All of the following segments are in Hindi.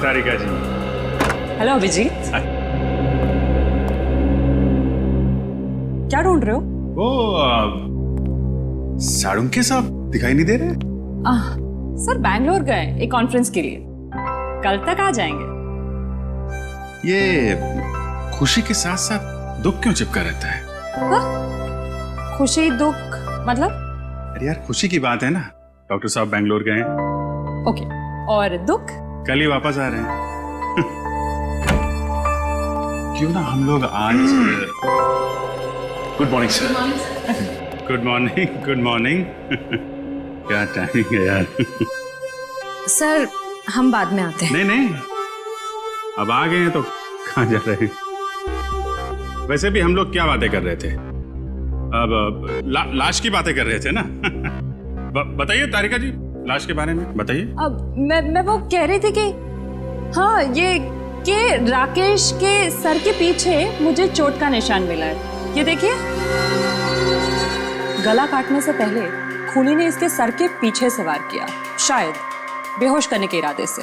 सारिका जी। हेलो अभिजीत। क्या ढूंढ रहे हो? वो साड़ुंके साहब दिखाई नहीं दे रहे? सर बैंगलोर गए एक कॉन्फ्रेंस के लिए, कल तक आ जाएंगे। ये खुशी के साथ साथ दुख क्यों चिपका रहता है? खुशी दुख मतलब? अरे यार खुशी की बात है ना, डॉक्टर साहब बैंगलोर गए हैं। ओके, और दुख? कल ही वापस आ रहे हैं। क्यों ना हम लोग आज। Good morning sir. Good morning, good morning. क्या टाइमिंग है यार। सर हम बाद में आते हैं। नहीं नहीं, अब आ गए हैं तो कहाँ जा रहे हैं? वैसे भी हम लोग क्या बातें कर रहे थे? अब लाश की बातें कर रहे थे ना। बताइए तारिका जी, लाश के बारे में बताइए। अब मैं वो कह रही थी कि हाँ, ये कि राकेश के सर के पीछे मुझे चोट का निशान मिला है। ये देखिए, गला काटने से पहले खूनी ने इसके सर के पीछे से वार किया, शायद बेहोश करने के इरादे से।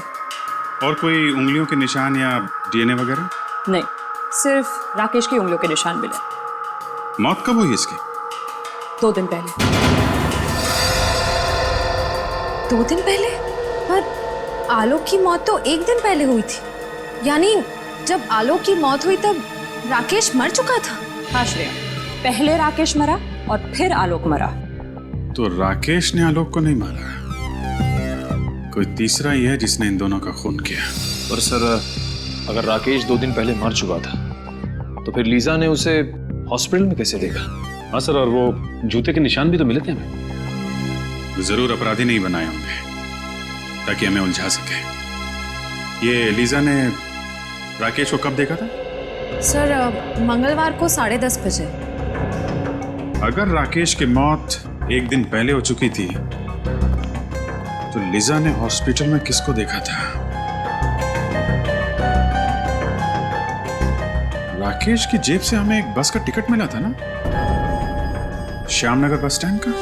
और कोई उंगलियों के निशान या डीएनए वगैरह? नहीं, सिर्फ राकेश की उंगलियों के निशान मिले। मौत कब हुई इसकी? 2 दिन पहले। 2 दिन पहले? पर आलोक की मौत तो 1 दिन पहले हुई थी। यानी जब आलोक की मौत हुई तब राकेश मर चुका था। हाँ श्रेया, पहले राकेश मरा और फिर आलोक मरा। तो राकेश ने आलोक को नहीं मारा, कोई तीसरा ही है जिसने इन दोनों का खून किया। और सर, अगर राकेश 2 दिन पहले मर चुका था तो फिर लीजा ने उसे हॉस्पिटल में कैसे देखा? हाँ सर, और वो जूते के निशान भी तो मिले थे हमें। जरूर अपराधी नहीं बनाए होंगे ताकि हमें उलझा सके। ये लीजा ने राकेश को कब देखा था? सर मंगलवार को 10:30 बजे। अगर राकेश की मौत 1 दिन पहले हो चुकी थी तो लीजा ने हॉस्पिटल में किसको देखा था? राकेश की जेब से हमें एक बस का टिकट मिला था ना, श्यामनगर बस स्टैंड का।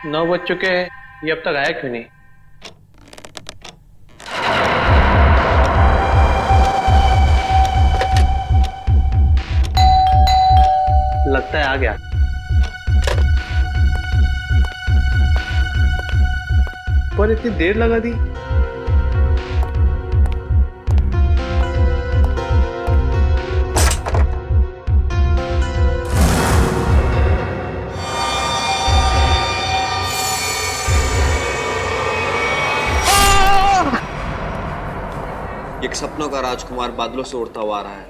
नौ बज चुके हैं, ये अब तक आया क्यों नहीं? लगता है आ गया। पर इतनी देर लगा दी। एक सपनों का राजकुमार बादलों से उड़ता हुआ आ रहा है,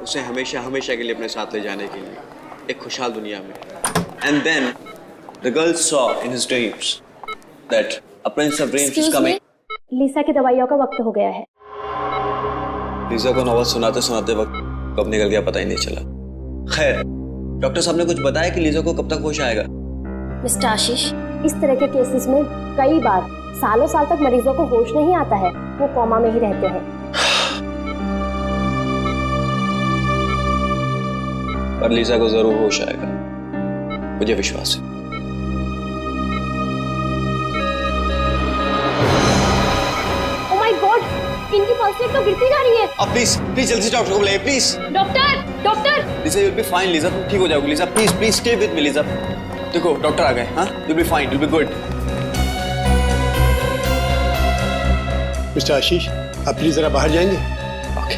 उसे हमेशा हमेशा के लिए अपने साथ ले जाने के लिए एक खुशहाल दुनिया में। And then the girl saw in his dreams that a prince of dreams is coming. लीसा की दवाइयों का वक्त हो गया है। लीजा को नॉवल सुनाते सुनाते वक्त कब निकल गया पता ही नहीं चला। खैर, डॉक्टर साहब ने कुछ बताया कि लीजा को कब तक होश आएगा? मिस्टर आशीष, इस तरह के केसेस में कई बार सालों साल तक मरीजों को होश नहीं आता है, वो कोमा में ही रहते हैं। पर लीजा को जरूर होश आएगा, मुझे विश्वास है। ओह माय गॉड, इनकी पल्स रेट तो गिरती जा रही है। अब प्लीज प्लीज जल्दी से डॉक्टर को बुलाइए please. Doctor, doctor. Lisa you will be fine, Lisa तुम ठीक हो जाओगी। Lisa please please stay with me Lisa. देखो डॉक्टर आ गए। हाँ, you will be fine, you will be good. Mister Ashish, आप प्लीज जरा बाहर जाएंगे? ओके।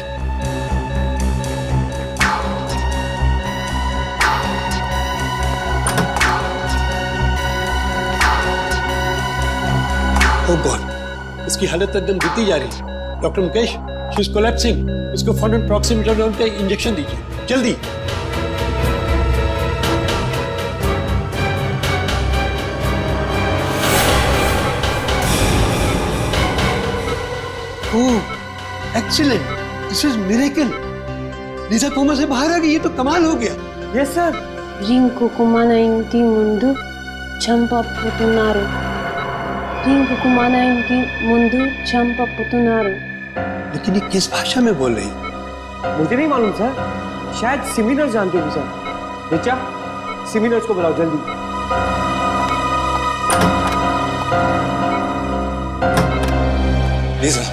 ओह गॉड, इसकी हालत एकदम गिरती जा रही है। Doctor Mukesh, she is collapsing. इसको फौरन प्रॉक्सिमिटोलोन का इंजेक्शन दीजिए, जल्दी। Oh excellent, this is miracle. Lisa coma से बाहर आ गई, ये तो कमाल हो गया। Yes sir. रिंको कुमाना इंटी मुंडू चंपा पुतुनारो रिंकू को माना इनकी मुंदु चंपपुतुनारु। लेकिन ये किस भाषा में बोल रही? मुझे नहीं मालूम सर, शायद सिमिनर्स जानते होगी सर। रिचा, सिमिनर्स को बुलाओ जल्दी। लीजा,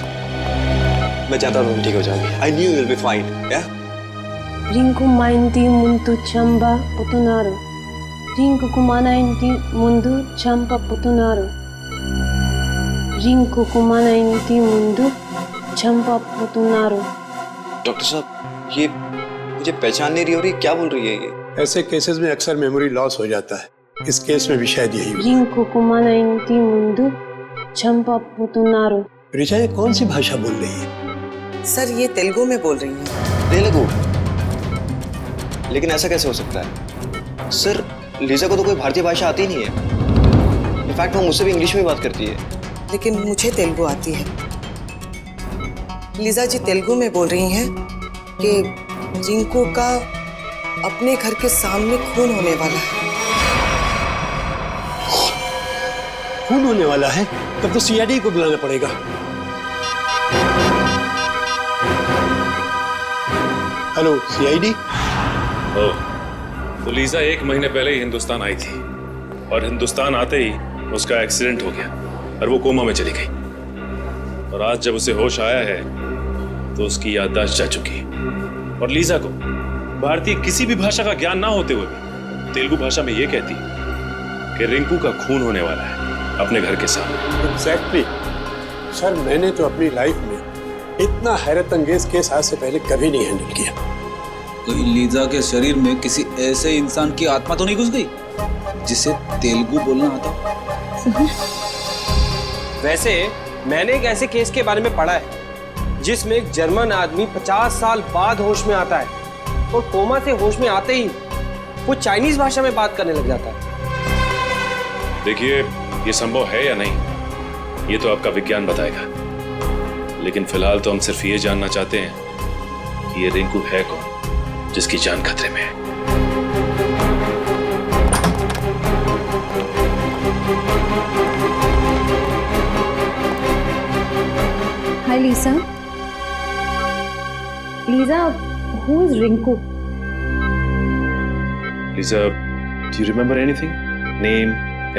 मैं चाहता हूँ तुम ठीक हो जाओगी। I knew you'll be fine, yeah? Rinku माइंती मुंदु चंपपुतुनारु। Rinku को माना इनकी मुंदु चंपपुतुनारु। रिंकू को माना इनकी मुंदु चंपपुतुनारु। डॉक्टर साहब, ये मुझे पहचान नहीं रही हो रही, क्या बोल रही है ये? ऐसे केसेस में अक्सर मेमोरी लॉस हो जाता है। इस केस में भी शायद यही हुआ। रिंकू को माना इनकी मुंदु चंपपुतुनारु। रिचा, ये कौन सी भाषा बोल रही है? सर ये तेलुगु में बोल रही है। तेलुगु? लेकिन ऐसा कैसे हो सकता है? सर, लीजा को तो कोई भारतीय भाषा आती नहीं है। इनफैक्ट वो मुझसे भी इंग्लिश में बात करती है। लेकिन मुझे तेलुगु आती है। लीजा जी तेलुगु में बोल रही हैं कि रिंकू का अपने घर के सामने खून होने वाला है। खून होने वाला है? तब तो सीआईडी को बुलाना पड़ेगा। Hello CID. तो लीजा 1 महीने पहले ही हिंदुस्तान आई थी और हिंदुस्तान आते ही उसका एक्सीडेंट हो गया और वो कोमा में चली गई। और आज जब उसे होश आया है तो उसकी याददाश्त जा चुकी है। और लीजा को भारतीय किसी भी भाषा का ज्ञान ना होते हुए भी तेलुगु भाषा में ये कहती कि रिंकू का खून होने वाला है अपने घर के सामने। एग्जैक्टली। सर, मैंने तो अपनी लाइफ में इतना हैरत अंगेज केस आज से पहले कभी नहीं हैंडल किया। कहीं लीजा के शरीर में किसी ऐसे इंसान की आत्मा तो नहीं घुस गई जिसे तेलुगु बोलना आता? वैसे मैंने एक ऐसे केस के बारे में पढ़ा है जिसमें एक जर्मन आदमी 50 साल बाद होश में आता है और कोमा से होश में आते ही वो चाइनीज भाषा में बात करने लग जाता है। देखिए, ये संभव है या नहीं ये तो आपका विज्ञान बताएगा, लेकिन फिलहाल तो हम सिर्फ ये जानना चाहते हैं कि ये रिंकू है कौन जिसकी जान खतरे में है। Hi Lisa. Lisa, who is Rinku? Lisa, do you remember anything? Name,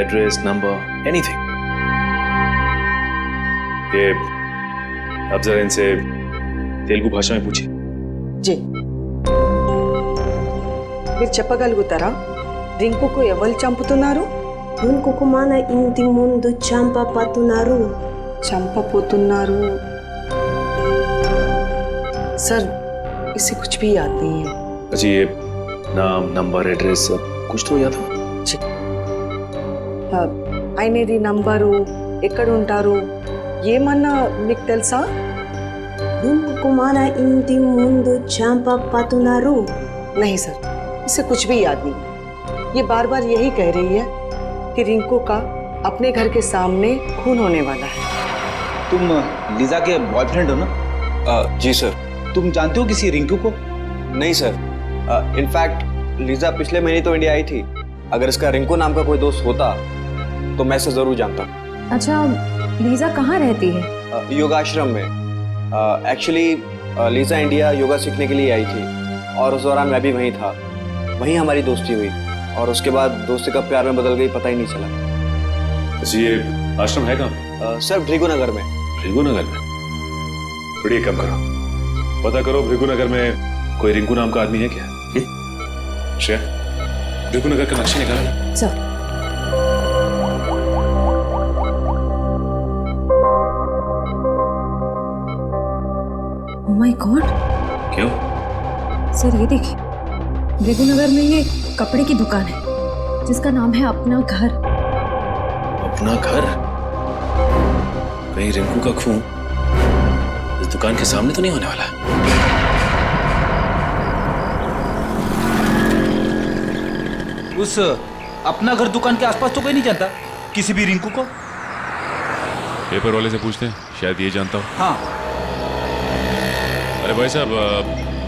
address, number, anything? ये अब जरा इनसे तेलुगु भाषा में पूछिए। जी, మీరు చెప్పగలుగుతారా రింకుకు ఎవరు చంపుతున్నారు? రింకుకు మన ఇంటి ముందు చంపపోతున్నారు. చంపపోతున్నారు। सर, इसे कुछ भी याद नहीं है। अच्छा, ये नाम, नंबर, एड्रेस कुछ तो याद है? ఆయనది నంబరు, ఎక్కడ ఉంటారు, ఏమన్నా మీకు తెలుసా? రింకుకు మన ఇంటి ముందు చంపపోతున్నారు। नहीं सर, इसे कुछ भी याद नहीं। ये बार बार यही कह रही है कि रिंकू का अपने घर के सामने खून होने वाला है। तुम लीजा के बॉयफ्रेंड हो ना? जी सर। तुम जानते हो किसी रिंकू को? नहीं सर। इनफैक्ट लीजा पिछले महीने तो इंडिया आई थी। अगर इसका रिंकू नाम का कोई दोस्त होता तो मैं इसे जरूर जानता। अच्छा, लीजा कहाँ रहती है? योगाश्रम में। एक्चुअली लीजा इंडिया योगा सीखने के लिए आई थी और उस दौरान मैं भी वहीं था। वहीं हमारी दोस्ती हुई और उसके बाद दोस्ती कब प्यार में बदल गई पता ही नहीं चला। अच्छा, ये आश्रम है कहाँ? सर, भृगुनगर में। भृगुनगर में? बढ़िया, काम करो, पता करो भृगुनगर में कोई रिंकू नाम का आदमी है क्या? श्रेया, भृगुनगर का नक्शा निकालो। सर। Oh my God. क्यों? सर, ये देखिए, भृगुनगर में ये कपड़े की दुकान है जिसका नाम है अपना घर। अपना घर? कहीं रिंकू का खून इस दुकान के सामने तो नहीं होने वाला? उस अपना घर दुकान के आसपास तो कोई नहीं जानता किसी भी रिंकू को? पेपर वाले से पूछते हैं, शायद ये जानता हो। हाँ। अरे भाई साहब,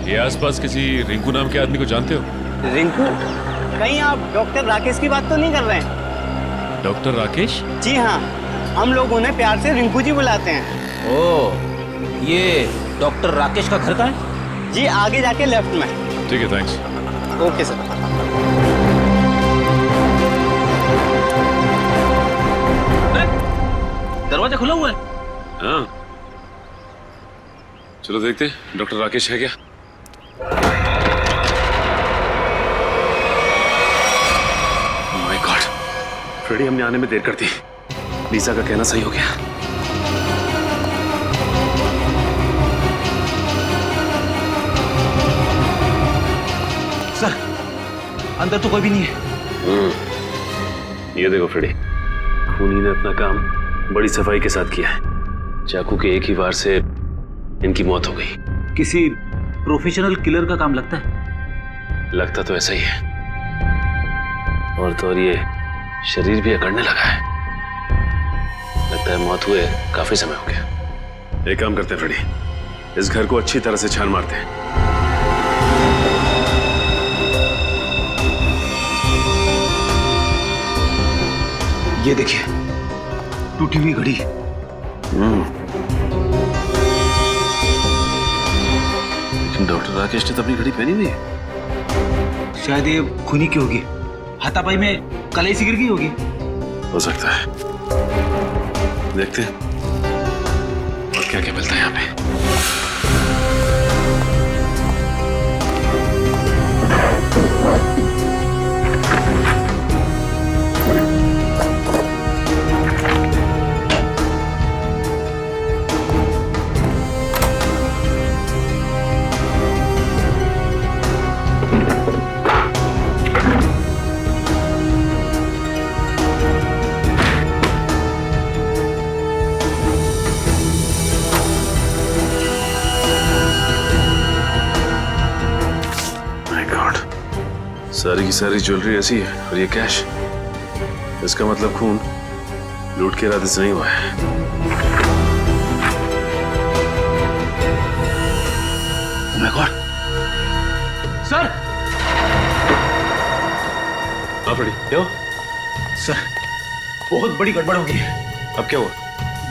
ये आसपास किसी रिंकू नाम के आदमी को जानते हो? रिंकू? कहीं आप डॉक्टर राकेश की बात तो नहीं कर रहे हैं? डॉक्टर राकेश? जी हाँ, हम लोग उन्हें प्यार से रिंकू जी बुलाते हैं। ओ, ये डॉक्टर राकेश का घर का है? जी आगे जाके लेफ्ट में। ठीक है, थैंक्स। Okay sir. दरवाजा खुला हुआ है। हाँ, चलो देखते डॉक्टर राकेश है क्या। माय गॉड, फ्रेडी, हमने आने में देर कर दी। लीजा का कहना सही हो गया। सर, अंदर तो कोई भी नहीं है। ये देखो फ्रेडी, खूनी ने अपना काम बड़ी सफाई के साथ किया है। चाकू के एक ही वार से इनकी मौत हो गई। किसी प्रोफेशनल किलर का काम लगता है। लगता तो ऐसा ही है। और तो और ये शरीर भी अकड़ने लगा है। लगता है मौत हुए काफी समय हो गया। एक काम करते हैं फ्रेडी, इस घर को अच्छी तरह से छान मारते हैं। ये देखिए, टूटी हुई घड़ी। लेकिन डॉक्टर राकेश ने तो अपनी घड़ी पहनी हुई है। शायद ये खूनी की होगी। हाथापाई में कलाई सी गिर गई होगी। हो सकता है, देखते हैं और क्या क्या मिलता है यहाँ पे। सारी की सारी ज्वेलरी ऐसी है और ये कैश। इसका मतलब खून लूट के इरादे से नहीं हुआ है। Oh my God! सर! हाँ फ्रेडी, क्या हुआ? सर, बहुत बड़ी गड़बड़ हो गई है। अब क्या हुआ?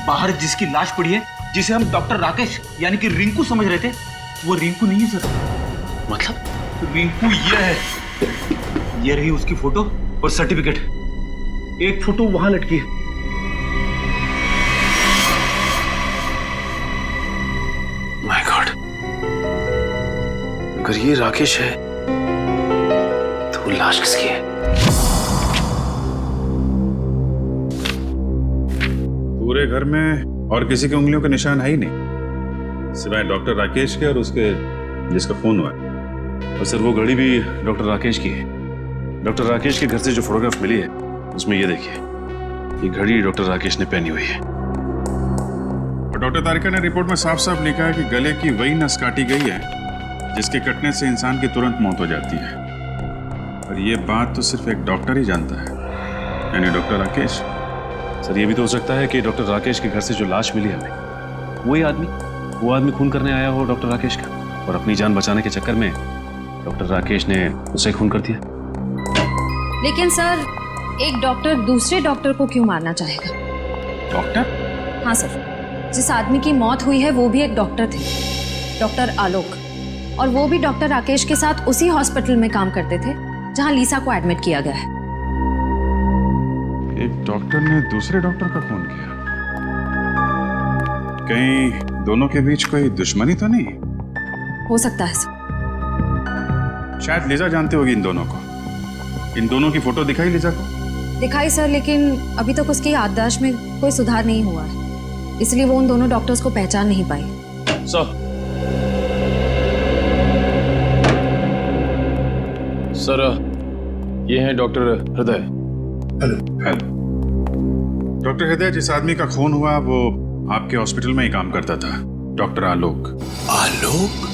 बाहर जिसकी लाश पड़ी है, जिसे हम डॉक्टर राकेश यानी कि रिंकू समझ रहे थे, वो रिंकू नहीं है सर। मतलब? रिंकू ये है। ये रही उसकी फोटो और सर्टिफिकेट। एक फोटो वहां लटकी है। माय गॉड, अगर ये राकेश है तो लाश किसकी है? पूरे घर में और किसी की उंगलियों के निशान है ही नहीं, सिवाय डॉक्टर राकेश के और उसके जिसका फोन हुआ है। और सर, वो घड़ी भी डॉक्टर राकेश की है। डॉक्टर राकेश के घर से जो फोटोग्राफ मिली है उसमें ये देखिए, ये घड़ी डॉक्टर राकेश ने पहनी हुई है। और डॉक्टर तारिका ने रिपोर्ट में साफ साफ लिखा है कि गले की वही नस काटी गई है जिसके कटने से इंसान की तुरंत मौत हो जाती है। और ये बात तो सिर्फ एक डॉक्टर ही जानता है, यानी डॉक्टर राकेश। सर, ये भी तो हो सकता है कि डॉक्टर राकेश के घर से जो लाश मिली हमें, वो आदमी खून करने आया हो डॉक्टर राकेश का, और अपनी जान बचाने के चक्कर में डॉक्टर राकेश ने उसे खून कर दिया। लेकिन सर, एक डॉक्टर दूसरे डॉक्टर को क्यों मारना चाहेगा? डॉक्टर? हाँ सर, जिस आदमी की मौत हुई है वो भी एक डॉक्टर थे, डॉक्टर आलोक। और वो भी डॉक्टर राकेश के साथ उसी हॉस्पिटल में काम करते थे जहां लीसा को एडमिट किया गया है। एक डॉक्टर ने दूसरे डॉक्टर का खून किया। कहीं दोनों के बीच कोई दुश्मनी तो नहीं? हो सकता है सर। शायद लीजा जानती होगी इन दोनों को। इन दोनों की फोटो दिखाई लीजा को? दिखाई सर, लेकिन अभी तक उसकी याददाश्त में कोई सुधार नहीं हुआ है, इसलिए वो उन दोनों डॉक्टर्स को पहचान नहीं पाई। सर, ये हैं डॉक्टर हृदय। हेलो। डॉक्टर हृदय, जिस आदमी का खून हुआ वो आपके हॉस्पिटल में ही काम करता था, डॉक्टर आलोक। आलोक?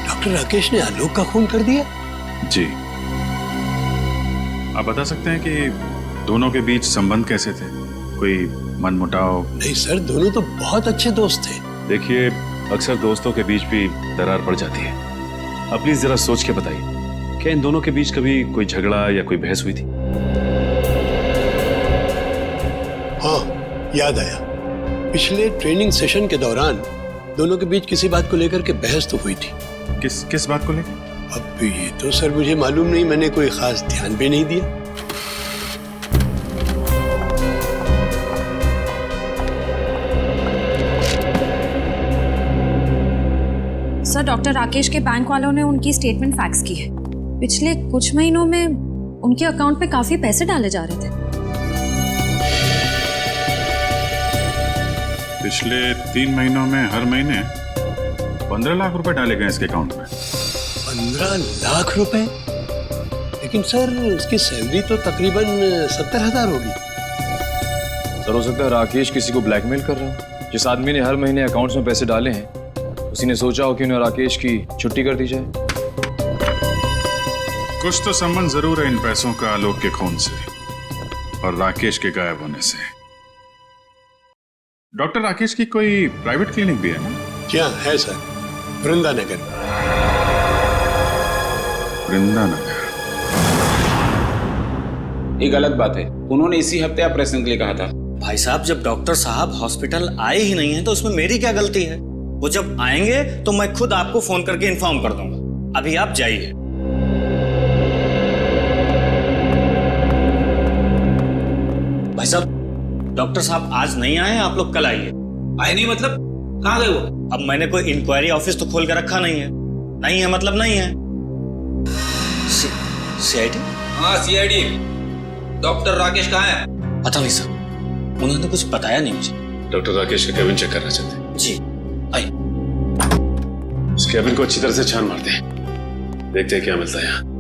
डॉक्टर राकेश ने आलोक का खून कर दिया? जी। आप बता सकते हैं कि दोनों के बीच संबंध कैसे थे? कोई मनमुटाव? नहीं सर, दोनों तो बहुत अच्छे दोस्त थे। देखिए, अक्सर दोस्तों के बीच भी दरार पड़ जाती है। आप प्लीज जरा सोच के बताइए, क्या इन दोनों के बीच कभी कोई झगड़ा या कोई बहस हुई थी? हाँ, याद आया, पिछले ट्रेनिंग सेशन के दौरान दोनों के बीच किसी बात को लेकर के बहस तो हुई थी। किस बात को लेकर? अब ये तो सर मुझे मालूम नहीं, मैंने कोई खास ध्यान भी नहीं दिया। सर, डॉक्टर राकेश के बैंक वालों ने उनकी स्टेटमेंट फैक्स की है। पिछले कुछ महीनों में उनके अकाउंट पे काफी पैसे डाले जा रहे थे। पिछले 3 महीनों में हर महीने 15 लाख रुपए डाले गए इसके अकाउंट में। 15 लाख रुपए? लेकिन सर उसकी सैलरी तो तकरीबन 70,000 होगी। सर, हो सकता है राकेश किसी को ब्लैकमेल कर रहा हो। जिस आदमी ने हर महीने अकाउंट्स में पैसे डाले हैं, उसी ने सोचा हो कि उन्हें राकेश की छुट्टी कर दी जाए। कुछ तो संबंध जरूर है इन पैसों का आलोक के खून से और राकेश के गायब होने से। डॉक्टर राकेश की कोई प्राइवेट क्लिनिक भी है ना? क्या है सर, वृंदानगर। वृंदानगर? ये गलत बात है। उन्होंने इसी हफ्ते ऑपरेशन के लिए कहा था। भाई साहब, जब डॉक्टर साहब हॉस्पिटल आए ही नहीं है तो उसमें मेरी क्या गलती है? वो जब आएंगे तो मैं खुद आपको फोन करके इन्फॉर्म कर दूंगा। अभी आप जाइए। भाई साहब, डॉक्टर साहब आज नहीं आए, आप लोग कल आइए। आए नहीं मतलब? कहाँ गए वो? अब मैंने कोई इंक्वायरी ऑफिस तो खोल के रखा नहीं है। नहीं है मतलब नहीं है। सीआईडी? हाँ, सीआईडी। डॉक्टर राकेश कहाँ है? पता नहीं सर, उन्होंने कुछ बताया नहीं मुझे। डॉक्टर राकेश का केबिन चेक करना चाहते हैं। जी आइए। इस केबिन को अच्छी तरह से छान मारते हैं, देखते हैं क्या मिलता है यहाँ।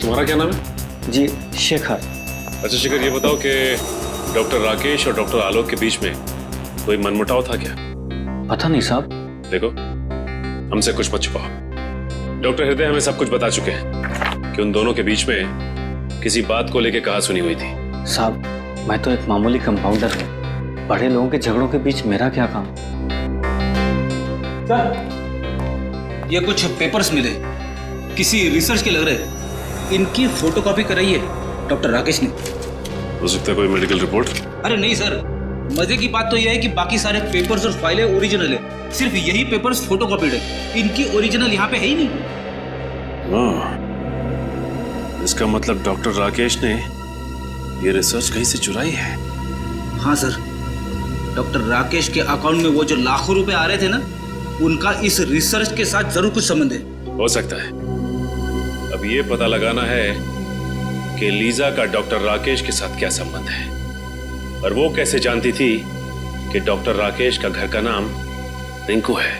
तुम्हारा क्या नाम है? जी शेखर। अच्छा शेखर, ये बताओ कि डॉक्टर राकेश और डॉक्टर आलोक के बीच में कोई मनमुटाव था क्या? पता नहीं साहब। देखो, हमसे कुछ मत छुपाओ। डॉक्टर हृदय हमें सब कुछ बता चुके हैं कि उन दोनों के बीच में किसी बात को लेकर कहा सुनी हुई थी। साहब, मैं तो एक मामूली कंपाउंडर हूँ, बड़े लोगों के झगड़ों के बीच मेरा क्या काम? सर, ये कुछ पेपर्स मिले, किसी रिसर्च के लग रहे। इनकी फोटोकॉपी कराई है डॉक्टर राकेश ने। हो सकता है कोई मेडिकल रिपोर्ट? अरे नहीं सर, मजे की बात तो यह है कि बाकी सारे पेपर्स और फाइलें ओरिजिनल है, सिर्फ यही पेपर्स फोटोकॉपीड है। इनकी ओरिजिनल यहाँ पे है ही नहीं। इसका मतलब डॉक्टर राकेश ने ये रिसर्च कहीं से चुराई है। हाँ सर, डॉक्टर राकेश के अकाउंट में वो जो लाखों रुपए आ रहे थे ना, उनका इस रिसर्च के साथ जरूर कुछ संबंध है। हो सकता है। अब ये पता लगाना है कि लीजा का डॉक्टर राकेश के साथ क्या संबंध है और वो कैसे जानती थी कि डॉक्टर राकेश का घर का नाम रिंकू है।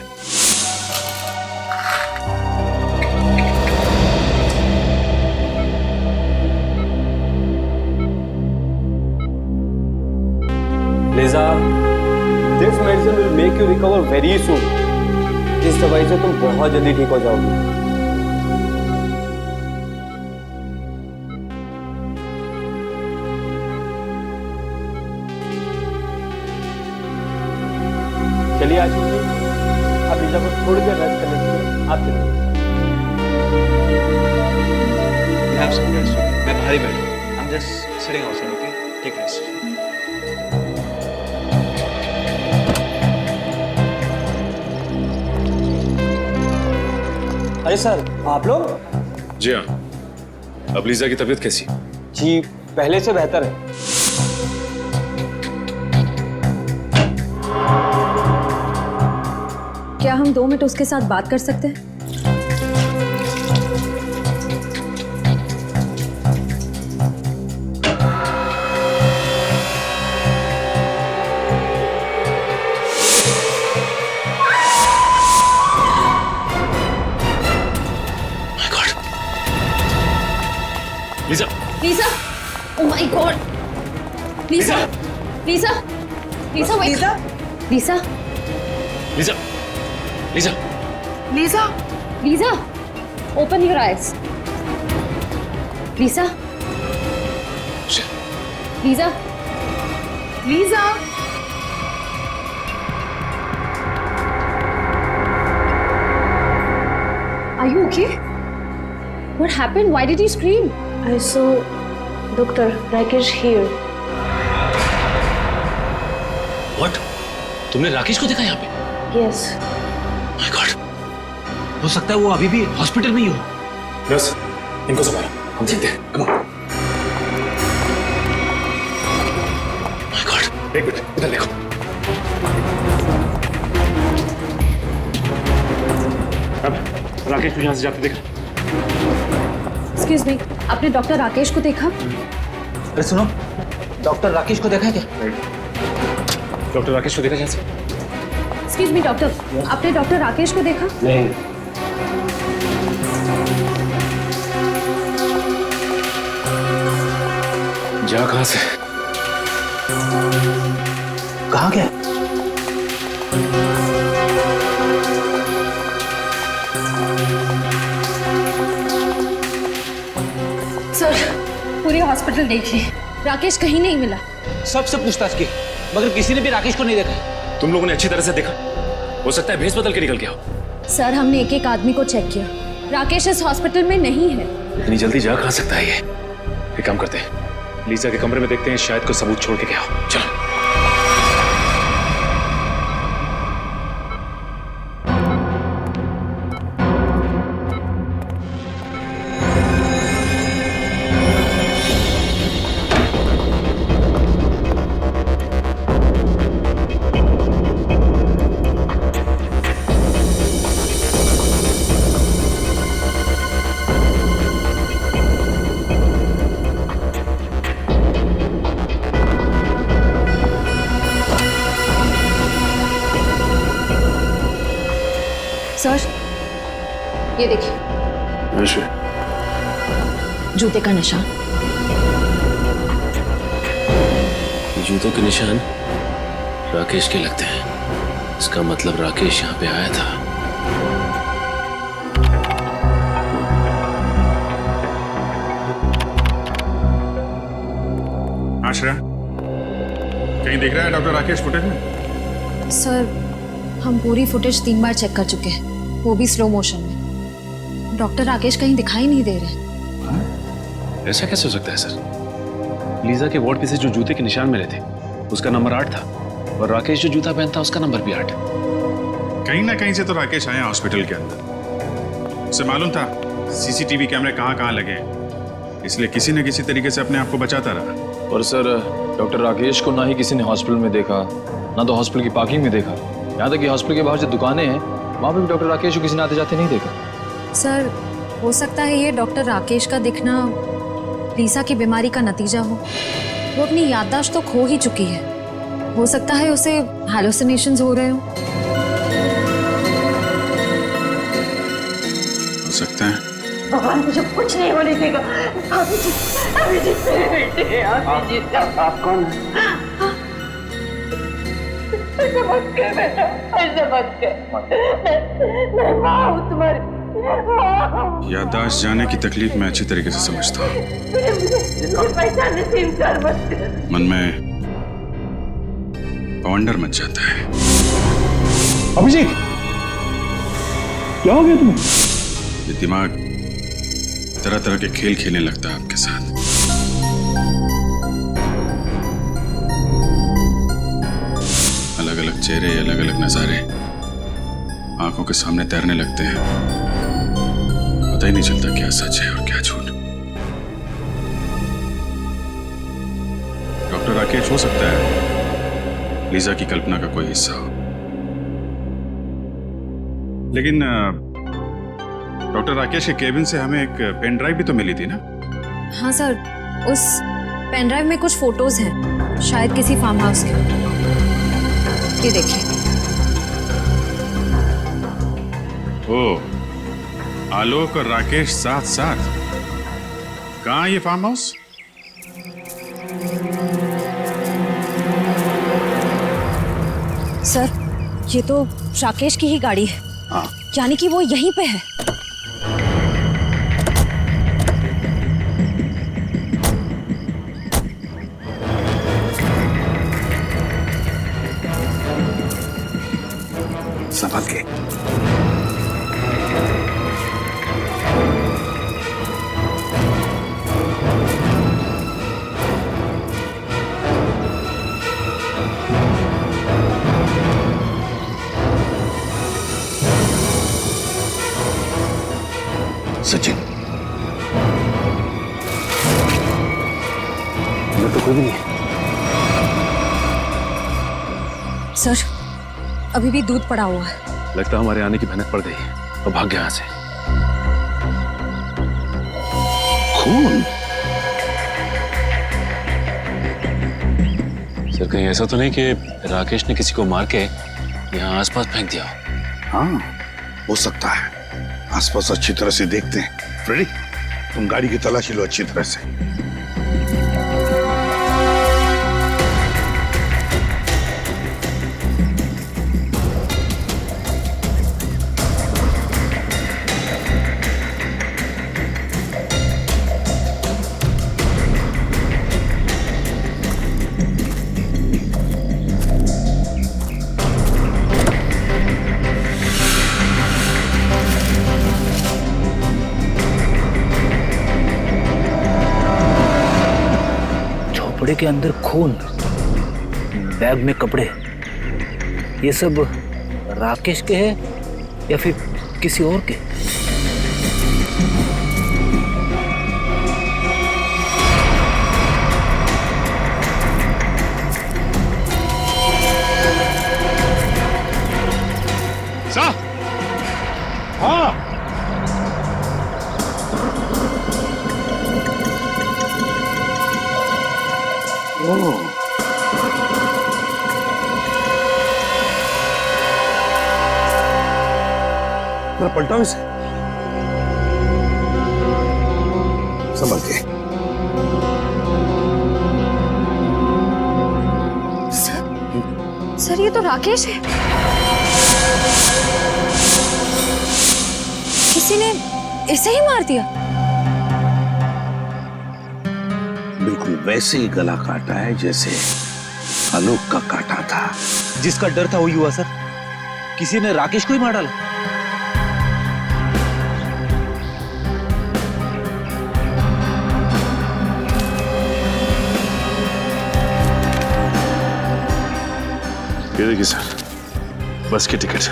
Lisa, this medicine will make you recover very soon. इस दवाई से तुम बहुत जल्दी ठीक हो जाओगी। चलिए आशीष जी, अब लीजा को थोड़ी देर रेस्ट करने दीजिए। आप चलिए। मैं बाहर ही बैठूं। I'm just sitting outside, okay? Take rest. अरे सर, आप लोग? जी हाँ। अब लीजा की तबीयत कैसी? जी पहले से बेहतर है। क्या हम 2 मिनट उसके साथ बात कर सकते हैं? Lisa! Lisa! Oh my God! Lisa! Lisa! Lisa! Lisa! Lisa! Lisa! Lisa! Lisa! Lisa! Open your eyes. Lisa! Lisa, Lisa, are you okay? What happened? Why did you scream? I saw Dr. Rakesh here. What? तुमने राकेश को देखा यहाँ पे? Yes. My God. हो सकता है वो अभी भी हॉस्पिटल में ही हो। नर्स, इनको संभालो, हम देखते हैं। Come on. My God. एक मिनट, इधर देखो। अब राकेश को यहाँ से जाते देखा। Excuse me, आपने डॉक्टर राकेश को देखा? अरे सुनो, डॉक्टर राकेश को देखा है क्या? डॉक्टर राकेश को देखा यहाँ से? Excuse me, डॉक्टर, आपने डॉक्टर राकेश को देखा? नहीं। जा कहाँ से? कहाँ गया? सर, पूरे हॉस्पिटल देखिए, राकेश कहीं नहीं मिला। सबसे पूछताछ की, मगर किसी ने भी राकेश को नहीं देखा। तुम लोगों ने अच्छी तरह से देखा? हो सकता है भेस बदल के निकल गया हो। सर, हमने एक एक आदमी को चेक किया, राकेश इस हॉस्पिटल में नहीं है। इतनी जल्दी जा कहाँ सकता है ये? एक काम करते हैं, लीजा के कमरे में देखते हैं, शायद कोई सबूत छोड़ के गया हो। चलो। सर, ये देखिए, जूते का निशान। जूतों के निशान राकेश के लगते हैं। इसका मतलब राकेश यहाँ पे आया था। आश्रा, कहीं दिख रहा है डॉक्टर राकेश फुटेज में? सर, हम पूरी फुटेज 3 बार चेक कर चुके हैं, वो भी स्लो मोशन में। डॉक्टर राकेश कहीं दिखाई नहीं दे रहे। ऐसा कैसे हो सकता है सर? लीजा के वार्ड पे से जो जूते के निशान मिले थे, उसका नंबर 8 था, और राकेश जो जूता पहनता उसका नंबर भी 8। कहीं ना कहीं से तो राकेश आया हॉस्पिटल के अंदर। उसे मालूम था सीसीटीवी कैमरे कहाँ कहाँ लगे हैं, इसलिए किसी न किसी तरीके से अपने आप को बचाता रहा। और सर, डॉक्टर राकेश को ना ही किसी ने हॉस्पिटल में देखा, ना तो हॉस्पिटल की पार्किंग में देखा। यहाँ तक कि हॉस्पिटल के बाहर जो दुकानें हैं, वहाँ पे भी डॉक्टर राकेश को किसी ने आते जाते नहीं देखा। सर, हो सकता है ये डॉक्टर राकेश का दिखना लीसा की बीमारी का नतीजा हो। वो अपनी याददाश्त तो खो ही चुकी है। हो सकता है उसे हैलुसिनेशंस हो रहे हो। हो सकता है। भगवान मुझे कुछ नहीं होने देगा। अभिजीत मेरे बेटे, अभिजीत। आप कौन हैं? ऐसे मत कर बेटा, ऐसे मत कर। मैं माँ हूँ तुम्हारी, माँ। याददाश्त जाने की तकलीफ मैं अच्छी तरीके से समझता हूँ। मुझे पहचानने से इनकार मत कर। मन में वंडर मच जाता है। अभिजीत, क्या हो गया तुम्हें? ये दिमाग तरह तरह के खेल खेलने लगता है आपके साथ। अलग अलग चेहरे, अलग अलग नजारे आंखों के सामने तैरने लगते हैं। पता ही नहीं चलता क्या सच है और क्या झूठ। डॉक्टर राकेश हो सकता है लीजा की कल्पना का कोई हिस्सा हो, लेकिन डॉक्टर राकेश के केबिन से हमें एक पेन ड्राइव भी तो मिली थी ना? हाँ सर, उस पेन ड्राइव में कुछ फोटोज हैं, शायद किसी फार्म हाउस के। ये देखिए। ओह, आलोक और राकेश साथ साथ। कहाँ ये फार्म हाउस? सर, ये तो राकेश की ही गाड़ी है। हाँ, यानी कि वो यहीं पे है। घर तो कोई भी नहीं है। सर, अभी भी दूध पड़ा हुआ है। लगता है हमारे आने की भनक पड़ गई है और भाग गया यहाँ से। खून? सर कहीं ऐसा तो नहीं कि राकेश ने किसी को मार के यहाँ आसपास फेंक दिया हो? हाँ, हो सकता है। आसपास अच्छी तरह से देखते हैं। फ्रेडी, तुम गाड़ी की तलाशी लो अच्छी तरह से। झोपड़े के अंदर खून, बैग में कपड़े, ये सब राकेश के हैं या फिर किसी और के? साहब, हाँ, मैं पलटाऊं इसे? संभल के। सर, ये तो राकेश है। किसी ने इसे ही मार दिया। बिल्कुल वैसे ही गला काटा है जैसे आलोक का काटा था। जिसका डर था वही हुआ सर। किसी ने राकेश को ही मार डाला। ये देखिए सर, बस की टिकट।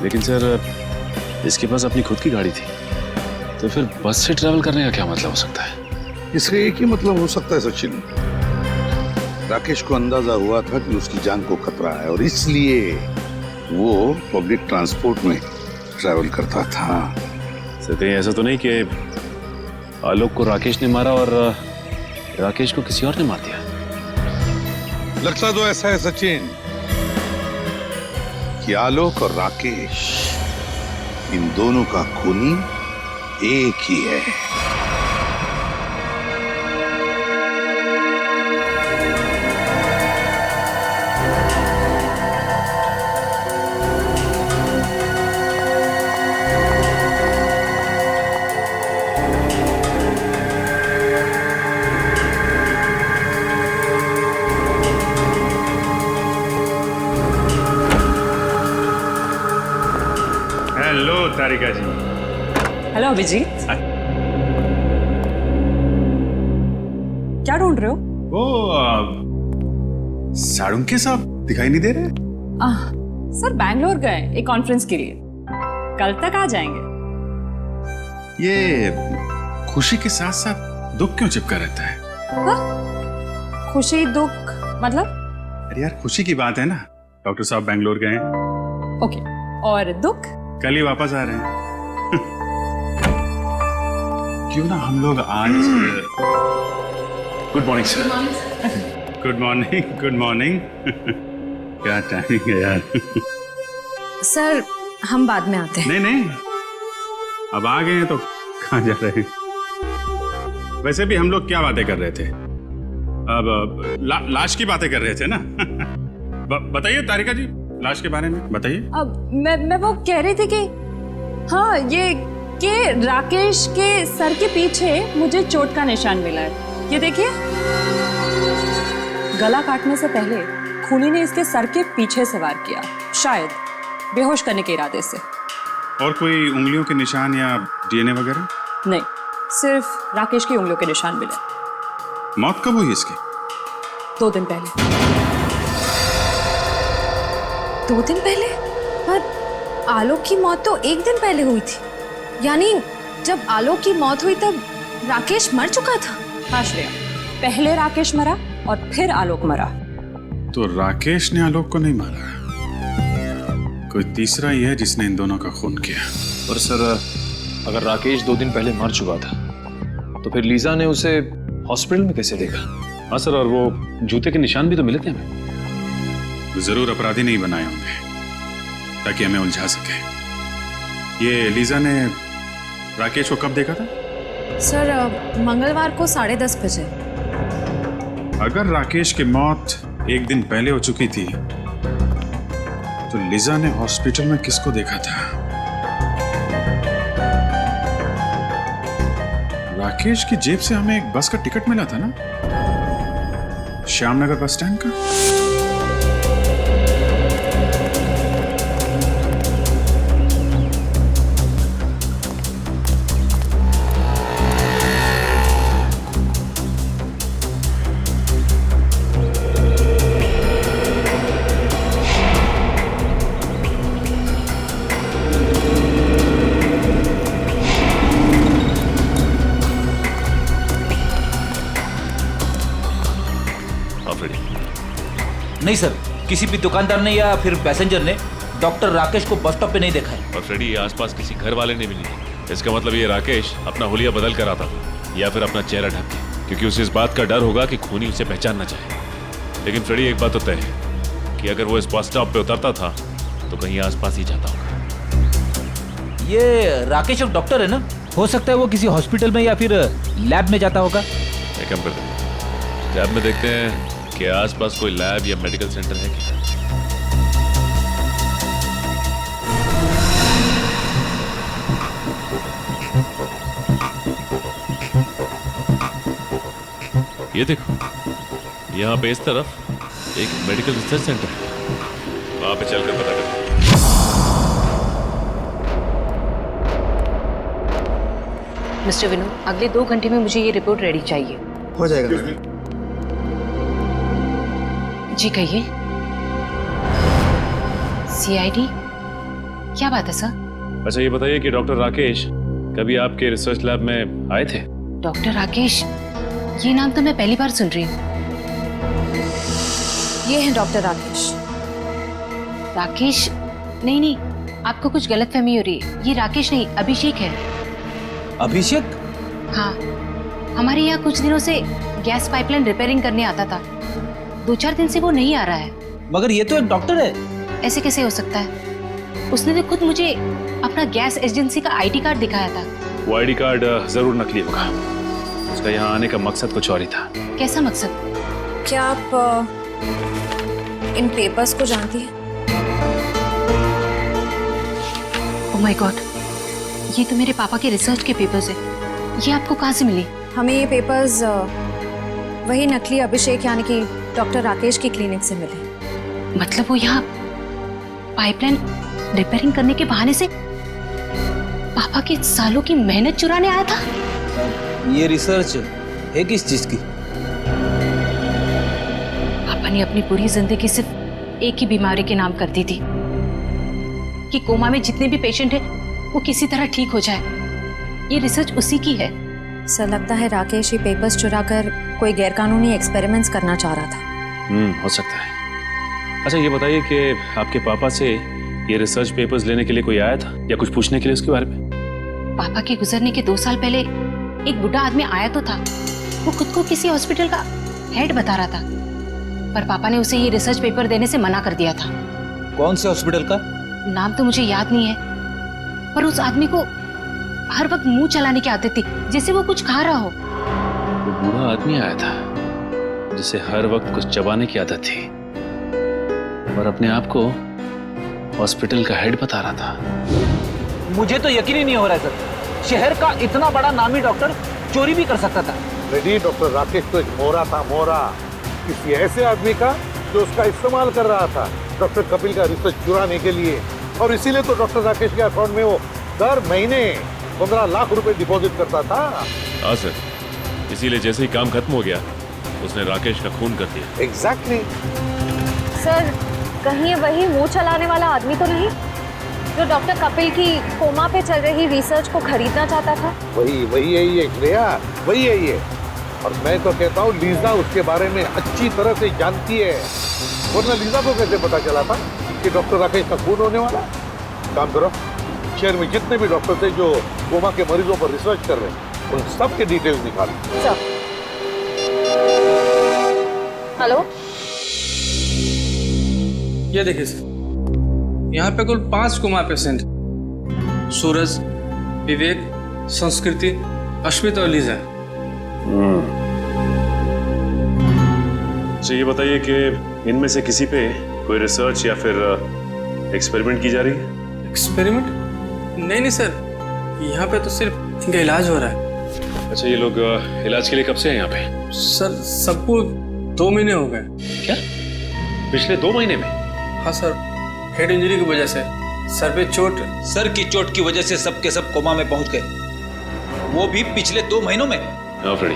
लेकिन सर, इसके पास अपनी खुद की गाड़ी थी, तो फिर बस से ट्रैवल करने का क्या मतलब हो सकता है? इसका एक ही मतलब हो सकता है सचिन। राकेश को अंदाजा हुआ था कि उसकी जान को खतरा है और इसलिए वो पब्लिक ट्रांसपोर्ट में ट्रैवल करता था। सर कहीं ऐसा तो नहीं कि आलोक को राकेश ने मारा और राकेश को किसी और ने मार दिया? लगता तो ऐसा है सचिन कि आलोक और राकेश, इन दोनों का खूनी एक ही है। हेलो तारिका जी। हेलो अभिजीत। क्या ढूंढ रहे हो? वो साड़ुंके साहब दिखाई नहीं दे रहे? सर बैंगलोर गए एक कॉन्फ्रेंस के लिए, कल तक आ जाएंगे। ये खुशी के साथ साथ दुख क्यों चिपका रहता है? हाँ? खुशी दुख मतलब? अरे यार, खुशी की बात है ना, डॉक्टर साहब बैंगलोर गए हैं। ओके, और दुख? कल ही वापस आ रहे हैं। क्यों ना हम लोग आज। Good morning sir. Good morning, good morning. क्या टाइमिंग है यार। सर, हम बाद में आते हैं। नहीं नहीं, अब आ गए हैं तो कहाँ जा रहे हैं? वैसे भी हम लोग क्या बातें कर रहे थे? अब लाश की बातें कर रहे थे ना। बताइए तारिका जी, लाश के बारे में बताइए। अब मैं वो कह रही थी कि हाँ, ये कि राकेश के सर के पीछे मुझे चोट का निशान मिला है। ये देखिए, गला काटने से पहले खूनी ने इसके सर के पीछे से वार किया, शायद बेहोश करने के इरादे से। और कोई उंगलियों के निशान या डीएनए वगैरह? नहीं, सिर्फ राकेश की उंगलियों के निशान मिले। मौत कब हुई इसकी? 2 दिन पहले। 2 दिन पहले? पर आलोक की मौत तो 1 दिन पहले हुई थी। यानी जब आलोक की मौत हुई तब राकेश मर चुका था। हाँ श्रेया, पहले राकेश मरा और फिर आलोक मरा। तो राकेश ने आलोक को नहीं मारा, कोई तीसरा ही है जिसने इन दोनों का खून किया। पर सर, अगर राकेश 2 दिन पहले मर चुका था तो फिर लीजा ने उसे हॉस्पिटल में कैसे देखा? हाँ सर, और वो जूते के निशान भी तो मिले थे हमें। वो जरूर अपराधी नहीं बनाए होंगे ताकि हमें उलझा सके। ये लीजा ने राकेश को कब देखा था? सर, मंगलवार को 10:30 बजे। अगर राकेश की मौत 1 दिन पहले हो चुकी थी तो लीजा ने हॉस्पिटल में किसको देखा था? राकेश की जेब से हमें एक बस का टिकट मिला था ना, श्यामनगर बस स्टैंड का। नहीं सर, किसी भी दुकानदार ने या फिर पैसेंजर ने डॉक्टर राकेश को बस स्टॉप पे नहीं देखा है। और फ्रेडी, आसपास किसी घर वाले ने भी नहीं। इसका मतलब ये राकेश अपना हुलिया बदल कर आता था या फिर अपना चेहरा ढक के, क्योंकि उसे इस बात का डर होगा कि खूनी उसे पहचान ना चाहे। लेकिन फ्रेडी, एक बात तो तय है कि अगर वो इस बस स्टॉप पे उतरता था तो कहीं आसपास ही जाता होगा। ये राकेश एक डॉक्टर है ना, हो सकता है वो किसी हॉस्पिटल में या फिर लैब में जाता होगा। एक काम करते हैं, लैब में देखते हैं कि आसपास कोई लैब या मेडिकल सेंटर है क्या। ये देखो, यहाँ पे इस तरफ एक मेडिकल रिसर्च सेंटर है, वहां पे चलकर पता करते हैं। मिस्टर विनोद, अगले 2 घंटे में मुझे ये रिपोर्ट रेडी चाहिए। हो जाएगा। जी कहिए। सीआईडी? क्या बात है सर? अच्छा, ये बताइए कि डॉक्टर राकेश कभी आपके रिसर्च लैब में आए थे? डॉक्टर राकेश, ये नाम तो मैं पहली बार सुन रही हूँ। ये है डॉक्टर राकेश। राकेश? नहीं नहीं, आपको कुछ गलतफहमी हो रही है। ये राकेश नहीं, अभिषेक है। अभिषेक? हाँ, हमारे यहाँ कुछ दिनों से गैस पाइपलाइन रिपेयरिंग करने आता था। 2-4 दिन से वो नहीं आ रहा है। मगर ये तो एक डॉक्टर है। ऐसे कैसे हो सकता है? उसने तो खुद मुझे अपना गैस एजेंसी का आईडी कार्ड दिखाया था। वो आईडी कार्ड जरूर नकली होगा। उसका यहाँ आने का मकसद कुछ और ही था। कैसा मकसद? क्या आप इन पेपर्स को जानती हैं? ओह माय गॉड, ये तो मेरे पापा के रिसर्च के पेपर्स हैं। ये आपको कहाँ से मिली? हमें ये पेपर्स वही नकली अभिषेक यानी कि डॉक्टर राकेश की क्लिनिक से मिले। मतलब वो यहाँ पाइपलाइन रिपेयरिंग करने के बहाने से पापा की सालों की मेहनत चुराने आया था। ये रिसर्च है किस चीज की? पापा ने अपनी पूरी जिंदगी सिर्फ एक ही बीमारी के नाम कर दी थी कि कोमा में जितने भी पेशेंट हैं वो किसी तरह ठीक हो जाए। ये रिसर्च उसी की है। सर, लगता है राकेश ये पेपर्स चुराकर कोई गैरकानूनी एक्सपेरिमेंट्स करना चाह रहा था। हो सकता है। अच्छा, ये बताइए कि आपके पापा से ये रिसर्च पेपर्स लेने के लिए कोई आया था या कुछ पूछने के लिए उसके बारे में? पापा के गुजरने के 2 साल पहले एक बुढ़ा आदमी आया तो था। वो खुद को किसी हॉस्पिटल का हेड बता रहा था, पर पापा ने उसे ये रिसर्च पेपर देने से मना कर दिया था। कौन से हॉस्पिटल का? नाम तो मुझे याद नहीं है, पर उस आदमी को हर वक्त मुंह चलाने की आदत थी, जैसे वो कुछ खा रहा हो। वो बूढ़ा आदमी आया था जिसे हर वक्त कुछ चबाने की आदत थी और अपने आप को हॉस्पिटल का हेड बता रहा था। मुझे तो यकीन ही नहीं हो रहा है सर, शहर का इतना बड़ा नामी डॉक्टर चोरी भी कर सकता था। रेडी, डॉक्टर राकेश तो एक मोहरा था, मोहरा किसी ऐसे आदमी का जो उसका इस्तेमाल कर रहा था डॉक्टर कपिल का रिसर्च चुराने के लिए। और इसीलिए तो डॉक्टर राकेश के अकाउंट में वो दर महीने 15 लाख रुपए डिपॉजिट करता था। हाँ सर, इसीलिए जैसे ही काम खत्म हो गया उसने राकेश का खून कर दिया। एग्जैक्टली। सर, कहीं ये वही मुंह चलाने वाला आदमी तो नहीं जो डॉक्टर कपिल की कोमा पे चल रही रिसर्च को खरीदना चाहता था? वही है ये श्रेया, वही है ये। और मैं तो कहता हूँ लीजा उसके बारे में अच्छी तरह से जानती है, वरना लीजा को कैसे पता चला था कि डॉक्टर राकेश का खून होने वाला है। काम करो, शहर में जितने भी डॉक्टर थे जो कोमा के मरीजों पर रिसर्च कर रहे हैं, उन सब के डिटेल्स निकालो। हेलो, ये देखिए सर, यहाँ पे कुल 5 कोमा पेशेंट, सूरज, विवेक, संस्कृति, अश्मित और लीजा। अच्छा ये बताइए कि इनमें से किसी पे कोई रिसर्च या फिर एक्सपेरिमेंट की जा रही है? एक्सपेरिमेंट? नहीं नहीं सर, यहाँ पे तो सिर्फ इनका इलाज हो रहा है। अच्छा ये लोग इलाज के लिए कब से हैं यहाँ पे? सर सबको 2 महीने हो गए। क्या पिछले 2 महीने में? हाँ सर, हेड इंजरी की वजह से सर पे चोट। सर की चोट की वजह से सब के सब कोमा में पहुंच गए, वो भी पिछले 2 महीनों में। हाँ फ्रेडी,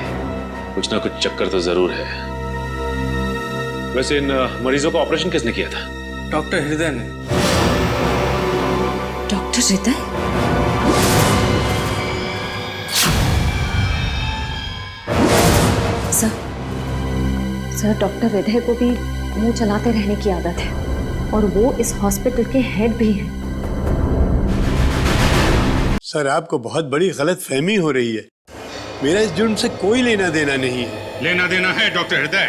कुछ ना कुछ चक्कर तो जरूर है। वैसे इन मरीजों का ऑपरेशन किसने किया था? डॉक्टर हृदय ने। डॉक्टर हृदय? सर डॉक्टर हृदय को भी मुंह चलाते रहने की आदत है और वो इस हॉस्पिटल के हेड भी हैं। सर आपको बहुत बड़ी गलत फहमी हो रही है, मेरा इस जुर्म से कोई लेना देना नहीं है। लेना देना है डॉक्टर हृदय।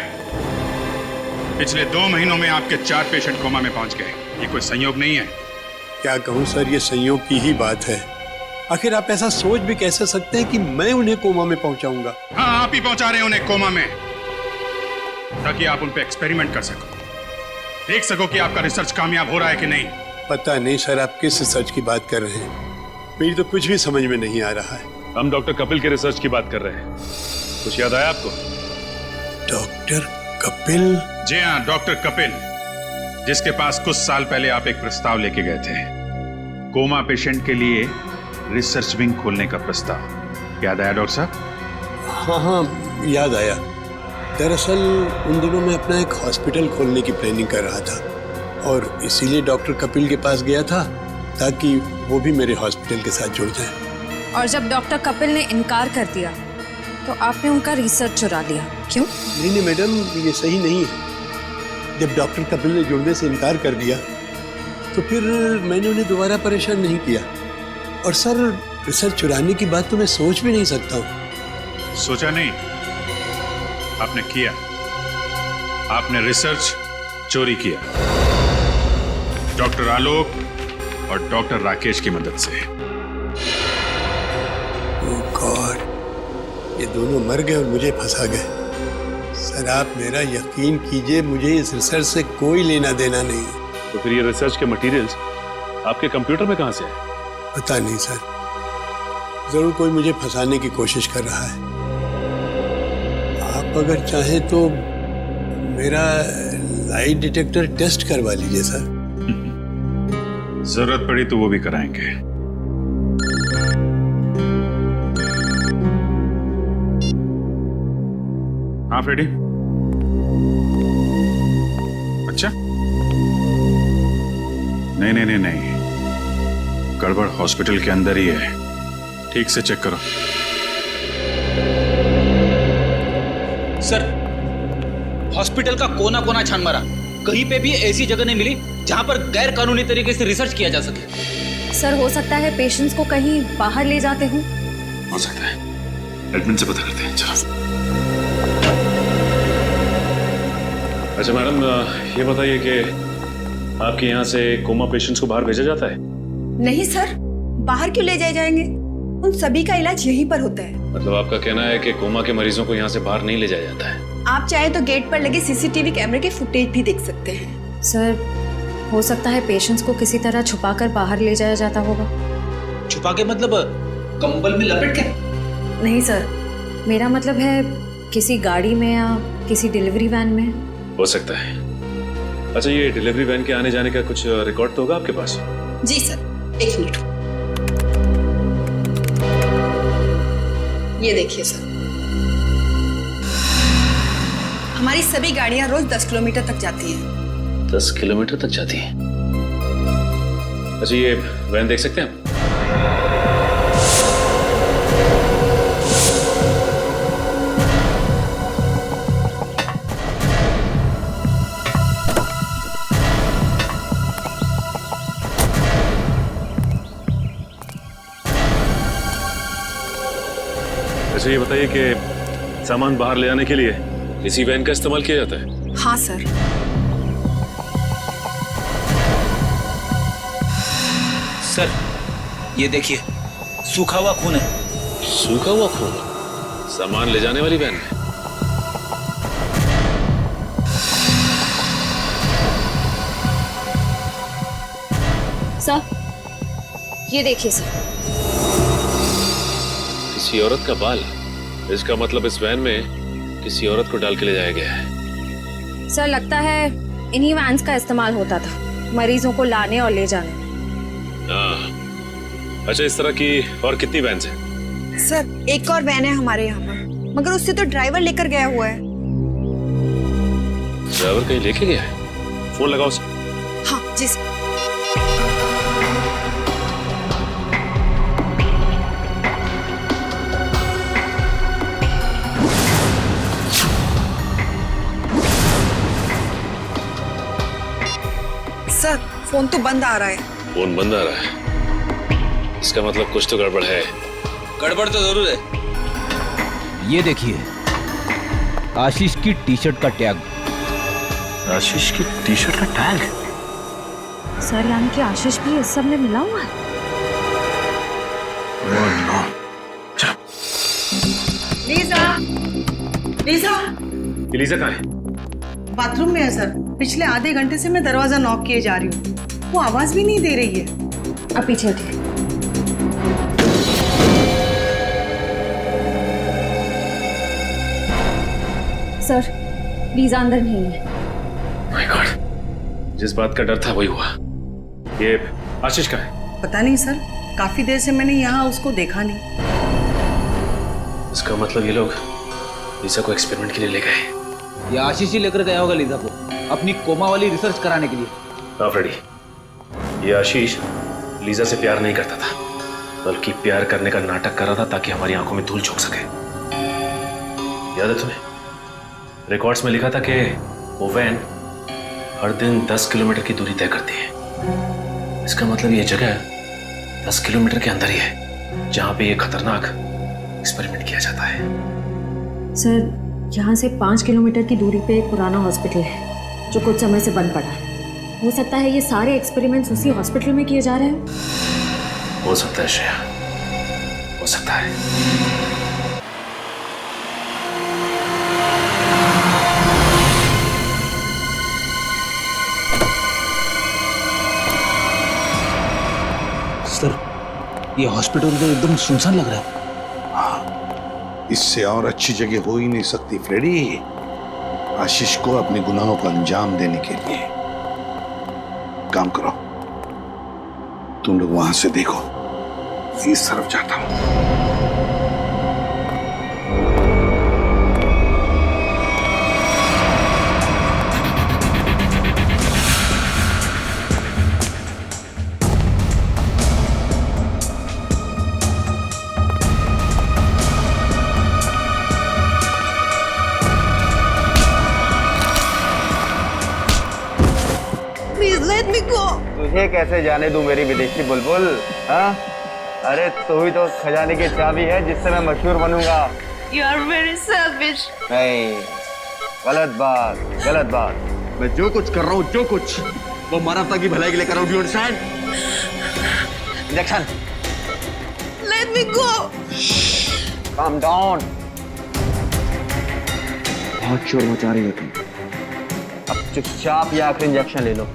पिछले 2 महीनों में आपके 4 पेशेंट कोमा में पहुंच गए, ये कोई संयोग नहीं है। क्या कहूँ सर, ये संयोग की ही बात है। आखिर आप ऐसा सोच भी कैसे सकते हैं कि मैं उन्हें कोमा में पहुंचाऊंगा? हाँ, आप ही पहुंचा रहे हैं उन्हें कोमा में, ताकि आप उन पे एक्सपेरिमेंट कर सको, देख सको कि आपका रिसर्च कामयाब हो रहा है कि नहीं। पता नहीं सर आप किस रिसर्च की बात कर रहे हैं, मेरी तो कुछ भी समझ में नहीं आ रहा है। हम डॉक्टर कपिल के रिसर्च की बात कर रहे हैं, कुछ याद आया आपको? डॉक्टर कपिल? जी हाँ, डॉक्टर कपिल, जिसके पास कुछ साल पहले आप एक प्रस्ताव लेके गए थे, कोमा पेशेंट के लिए रिसर्च विंग खोलने का प्रस्ताव। याद आया डॉक्टर साहब? हाँ हाँ याद आया। दरअसल उन दिनों मैं अपना एक हॉस्पिटल खोलने की प्लानिंग कर रहा था और इसीलिए डॉक्टर कपिल के पास गया था ताकि वो भी मेरे हॉस्पिटल के साथ जुड़ जाए। और जब डॉक्टर कपिल ने इनकार कर दिया तो आपने उनका रिसर्च चुरा लिया, क्यों? नहीं मैडम, ये सही नहीं है। जब डॉक्टर कपिल ने जुड़ने से इनकार कर दिया तो फिर मैंने उन्हें दोबारा परेशान नहीं किया। और सर रिसर्च चुराने की बात तो मैं सोच भी नहीं सकता हूँ। सोचा नहीं, आपने किया। आपने रिसर्च चोरी किया, डॉक्टर आलोक और डॉक्टर राकेश की मदद से। ओह गॉड, ये दोनों मर गए और मुझे फंसा गए। सर आप मेरा यकीन कीजिए, मुझे इस रिसर्च से कोई लेना देना नहीं है। तो फिर ये रिसर्च के मटेरियल्स आपके कंप्यूटर में कहां से आए? पता नहीं सर, जरूर कोई मुझे फंसाने की कोशिश कर रहा है। आप अगर चाहें तो मेरा लाई डिटेक्टर टेस्ट करवा लीजिए सर। जरूरत पड़ी तो वो भी कराएंगे। हाँ फ्रेडी? अच्छा, नहीं, गड़बड़ हॉस्पिटल के अंदर ही है, ठीक से चेक करो। सर हॉस्पिटल का कोना कोना छान मारा, कहीं पे भी ऐसी जगह नहीं मिली जहां पर गैर कानूनी तरीके से रिसर्च किया जा सके। सर हो सकता है पेशेंट्स को कहीं बाहर ले जाते हो। हो सकता है, एडमिन से पता करते हैं। चलो। अच्छा मैडम, ये बताइए कि आपके यहाँ से कोमा पेशेंट्स को बाहर भेजा जाता है? नहीं सर, बाहर क्यों ले जाए जाएंगे, उन सभी का इलाज यहीं पर होता है। मतलब आपका कहना है कि कोमा के मरीजों को यहाँ से बाहर नहीं ले जाया जाता है? आप चाहे तो गेट पर लगे सीसीटीवी कैमरे के फुटेज भी देख सकते हैं। सर हो सकता है पेशेंट्स को किसी तरह छुपाकर बाहर ले जाया जाता होगा। छुपा के मतलब कंबल में लपेट के? नहीं सर, मेरा मतलब है किसी गाड़ी में या किसी डिलीवरी वैन में। हो सकता है। अच्छा ये डिलीवरी वैन के आने जाने का कुछ रिकॉर्ड तो होगा आपके पास? जी सर, 1 मिनट। ये देखिए सर, हमारी सभी गाड़ियां रोज 10 किलोमीटर तक जाती हैं। 10 किलोमीटर तक जाती हैं? अच्छा ये वैन देख सकते हैं आप? अच्छा ये बताइए कि सामान बाहर ले जाने के लिए इसी वैन का इस्तेमाल किया जाता है? हाँ सर। सर ये देखिए, सूखा हुआ खून है। सूखा हुआ खून? सामान ले जाने वाली वैन में? सर ये देखिए सर। किसी औरत का बाल? इसका मतलब इस वैन में किसी औरत को डाल के ले जाया गया है। सर लगता है इन्हीं वैन्स का इस्तेमाल होता था मरीजों को लाने और ले जाने। अच्छा, इस तरह की और कितनी वैन्स हैं? सर एक और वैन है हमारे यहाँ पर, मगर उससे तो ड्राइवर लेकर गया हुआ है। ड्राइवर कहीं लेके गया है? फोन लगाओ उसे। हाँ जी सर। सर फोन तो बंद आ रहा है। फोन बंद आ रहा है? इसका मतलब कुछ तो गड़बड़ है। गड़बड़ तो जरूर है। ये देखिए, आशीष की टी शर्ट का टैग। आशीष की टी शर्ट का टैग? सर यानी कि आशीष भी इस सब में मिला हुआ है। लीजा, लीजा, लीजा कहाँ है? बाथरूम में है सर। पिछले आधे घंटे से मैं दरवाजा नॉक किए जा रही हूँ, वो आवाज भी नहीं दे रही है। अब पीछे हटिए। सर लीजा अंदर नहीं है। माय गॉड, जिस बात का डर था वही हुआ। ये आशीष का है? पता नहीं सर, काफी देर से मैंने यहाँ उसको देखा नहीं। इसका मतलब ये लोग लीजा को एक्सपेरिमेंट के लिए ले गए। ये आशीष ही लेकर गया होगा लीजा को अपनी कोमा वाली रिसर्च कराने के लिए। हाँ फ्रेडी, ये आशीष लीजा से प्यार नहीं करता था, बल्कि प्यार करने का नाटक कर रहा था ताकि हमारी आंखों में धूल झोंक सके। याद है तुम्हें? रिकॉर्ड्स में लिखा था कि वो वैन हर दिन 10 किलोमीटर की दूरी तय करती है। इसका मतलब ये जगह 10 किलोमीटर के अंदर ही है जहां पे ये खतरनाक एक्सपेरिमेंट किया जाता है। सर यहाँ से 5 किलोमीटर की दूरी पे एक पुराना हॉस्पिटल है जो कुछ समय से बंद पड़ा है। हो सकता है ये सारे एक्सपेरिमेंट्स उसी हॉस्पिटल में किए जा रहे हैं। हो सकता है श्रेया, हो सकता है। सर ये हॉस्पिटल तो एकदम सुनसान लग रहा है। इससे और अच्छी जगह हो ही नहीं सकती फ्रेडी, आशीष को अपने गुनाहों को अंजाम देने के लिए। काम करो, तुम लोग वहां से देखो, इस तरफ जाता हूं। तुझे कैसे जाने दूं मेरी विदेशी बुलबुल? हाँ, अरे तू ही तो खजाने की चाबी है जिससे मैं मशहूर बनूंगा। You are very selfish. नहीं, गलत बात, गलत बात। मैं जो कुछ कर रहा हूँ, जो कुछ, वो मानवता की भलाई के लिए कर रहा हूँ। Do you understand? Injection. Let me go. Calm down. बहुत शोर मचा रही हो तुम। अब चुपचाप ये आखिरी इंजेक्शन ले लो।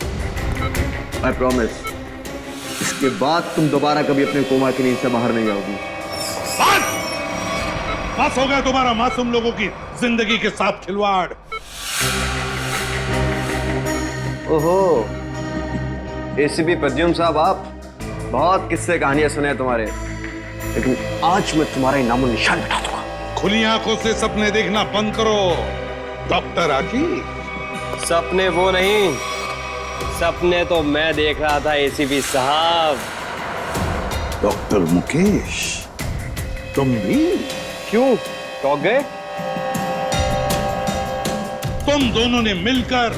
I promise. इसके बाद तुम दोबारा कभी अपने कोमा की नींद से बाहर नहीं जाओगी। बस हो गया तुम्हारा मासूम लोगों की जिंदगी के साथ खिलवाड़। ओहो, एसीपी प्रद्युम्न साहब, आप बहुत किस्से कहानियां सुने हैं तुम्हारे, लेकिन आज मैं तुम्हारा इनामो निशान बिठा दूंगा। खुली आंखों से सपने देखना बंद करो डॉक्टर आशीष। सपने वो नहीं, सपने तो मैं देख रहा था एसीपी साहब। डॉक्टर मुकेश, तुम भी? क्यों, चौंक गए? तुम दोनों ने मिलकर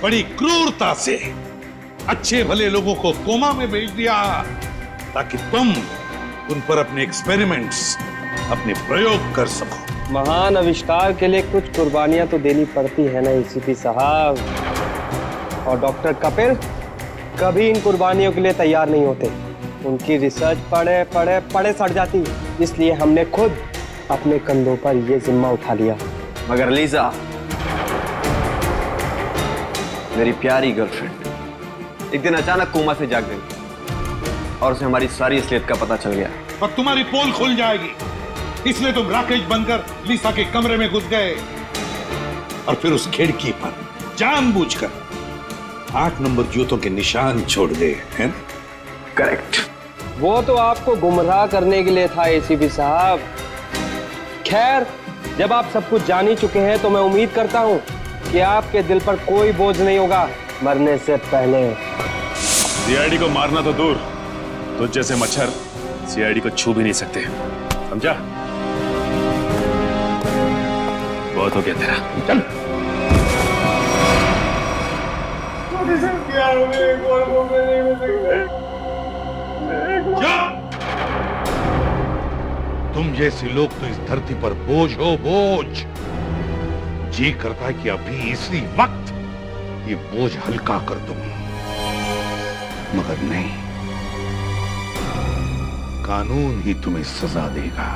बड़ी क्रूरता से अच्छे भले लोगों को कोमा में भेज दिया ताकि तुम उन पर अपने एक्सपेरिमेंट्स अपने प्रयोग कर सको। महान आविष्कार के लिए कुछ कुर्बानियां तो देनी पड़ती है ना एसीपी साहब, और डॉक्टर कपिल कभी इन कुर्बानियों के लिए तैयार नहीं होते। उनकी रिसर्च पढ़े पढ़े पढ़े सड़ जाती, इसलिए हमने खुद अपने कंधों पर यह जिम्मा उठा लिया। मगर लीजा, मेरी प्यारी गर्लफ्रेंड एक दिन अचानक कोमा से जाग गई और उसे हमारी सारी असलियत का पता चल गया। और तुम्हारी पोल खुल जाएगी, इसलिए तुम राकेश बनकर लीसा के कमरे में घुस गए और फिर उस खिड़की पर जानबूझकर 8 नंबर जूतों के निशान छोड़ गए, हैं? करेक्ट। वो तो आपको गुमराह करने के लिए था एसीपी साहब। खैर, जब आप सब कुछ जान ही चुके हैं तो मैं उम्मीद करता हूं कि आपके दिल पर कोई बोझ नहीं होगा मरने से पहले। सीआईडी को मारना तो दूर, तो जैसे मच्छर सीआईडी को छू भी नहीं सकते, समझा? बहुत हो गया तेरा, चल। तुम जैसे लोग तो इस धरती पर बोझ हो, बोझ। जी करता है कि अभी इसी वक्त ये बोझ हल्का कर दूं, मगर नहीं, कानून ही तुम्हें सजा देगा।